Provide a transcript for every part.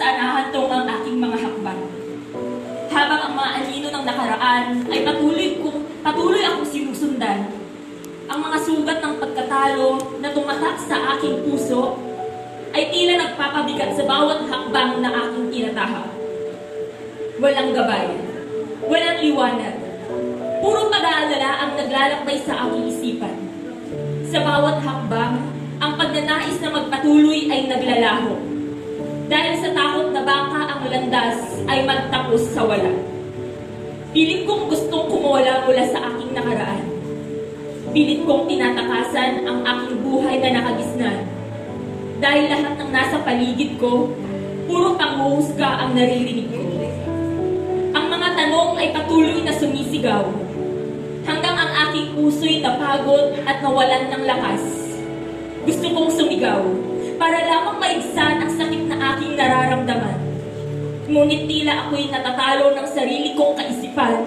saan hahantong ang aking mga hakbang. Habang ang mga anino ng nakaraan ay patuloy akong sinusundan, ang mga sugat ng pagkatalo na tumatak sa aking puso ay tila nagpapabigat sa bawat hakbang na aking tinatahak. Walang gabay, walang liwanag, puro pag-aalala ang naglalakbay sa aking isipan. Sa bawat hakbang, ang pagnanais na magpatuloy ay naglalaho. Dahil sa takot na baka ang landas ay magtapos sa wala. Pilit kong gustong kumawala mula sa aking nakaraan. Pilit kong tinatakasan ang aking buhay na nakagisnan. Dahil lahat ng nasa paligid ko, puro panghuhusga ang naririnig ko. Ang mga tanong ay patuloy na sumisigaw. Hanggang ang aking puso'y napagod at nawalan ng lakas. Gusto kong sumigaw para lamang maigsan ang sakit na aking nararamdaman. Ngunit tila ako'y natatalo ng sarili kong kaisipan.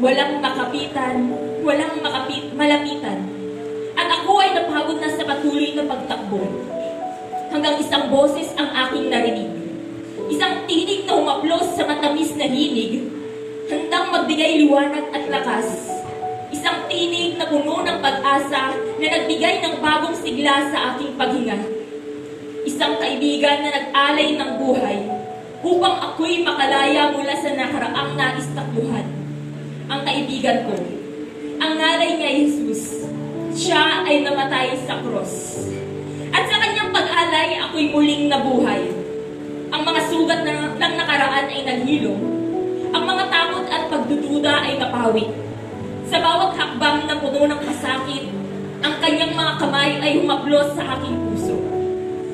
Walang makapitan, walang malapitan. At ako ay napagod na sa patuloy na pagtakbo. Hanggang isang boses ang aking narinig. Isang tinig na humaplos sa matamis na hinig, handang magbigay liwanag at lakas. Isang tinig na puno ng pag-asa na nagbigay ng bagong sigla sa aking paghinga. Isang kaibigan na nag-alay ng buhay upang ako'y makalaya mula sa nakaraang nais takbuhan. Ang kaibigan ko, ang nanay niya Jesus, siya ay namatay sa cross. At sa kanyang pag-alay, ako'y muling nabuhay. Ang mga sugat ng nakaraan ay naghilom. Ang mga takot at pagdududa ay napawi. Sa bawat hakbang na puno ng kasakit, ang kanyang mga kamay ay humaplos sa aking puso.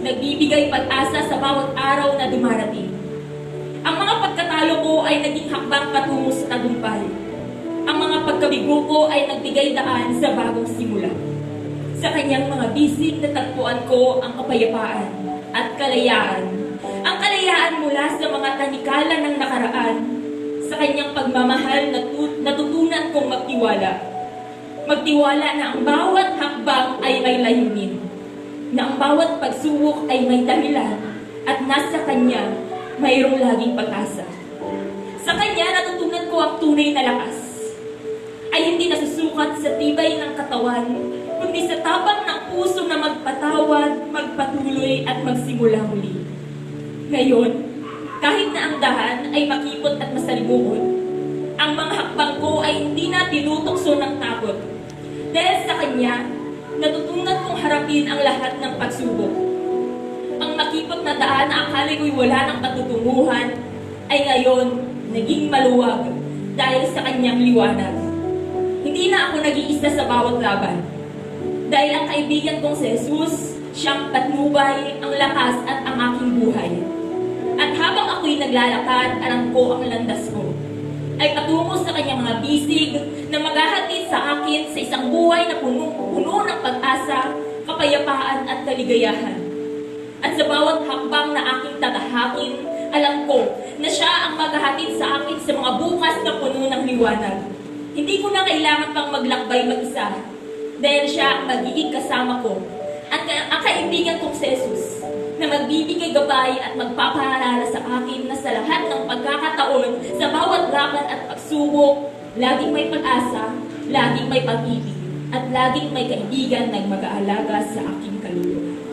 Nagbibigay pag-asa sa bawat araw na dumarating. Ang mga pagkatalo ko ay naging hakbang patungo sa tagumpay. Ang mga pagkabigo ko ay nagbigay daan sa bagong simula. Sa kanyang mga bisig natagpuan ko ang kapayapaan at kalayaan. Ang kalayaan mula sa mga tanikala ng nakaraan. Sa kanyang pagmamahal natutunan kong magtiwala. Magtiwala na ang bawat hakbang ay may layunin. Na ang bawat pagsubok ay may dahilan at nasa kanya mayroong laging pag-asa. Sa kanya natutunan ko ang tunay na lakas. Ay hindi nasusukat sa tibay ng katawan, kundi sa tapang ng puso na magpatawad, magpatuloy at magsimula muli. Ngayon, kahit na ang dahan ay makipot at masalimuot, ang mga hakbang ko ay hindi na tinutokso ng takot. Dahil sa kanya, natutunan kong harapin ang lahat ng pagsubok. Ang makipot na daan na akala ko'y wala ng patutunguhan ay ngayon naging maluwag dahil sa kanyang liwanag. Hindi na ako nag-iisa sa bawat laban. Dahil ang kaibigan kong si Jesus, siyang patnubay, ang lakas at ang aking buhay. At habang ako'y naglalakad, alam ko ang landas ko ay patungo sa kanyang mga bisig na maghahatid sa akin sa isang buhay na puno ng pag-asa, kapayapaan at kaligayahan. At sa bawat hakbang na aking tatahakin, alam ko na siya ang maghahatid sa akin sa mga bukas na puno ng liwanag. Hindi ko na kailangan pang maglakbay mag-isa dahil siya ang magiging kasama ko. At ang kaibigan kong si Jesus na magbibigay gabay at magpapaalala sa akin na sa lahat ng pagkakataon, sa bawat laban at pagsubok, laging may pag-asa, laging may pag-ibig, at laging may kaibigan na mag-aalaga sa aking kaluluwa.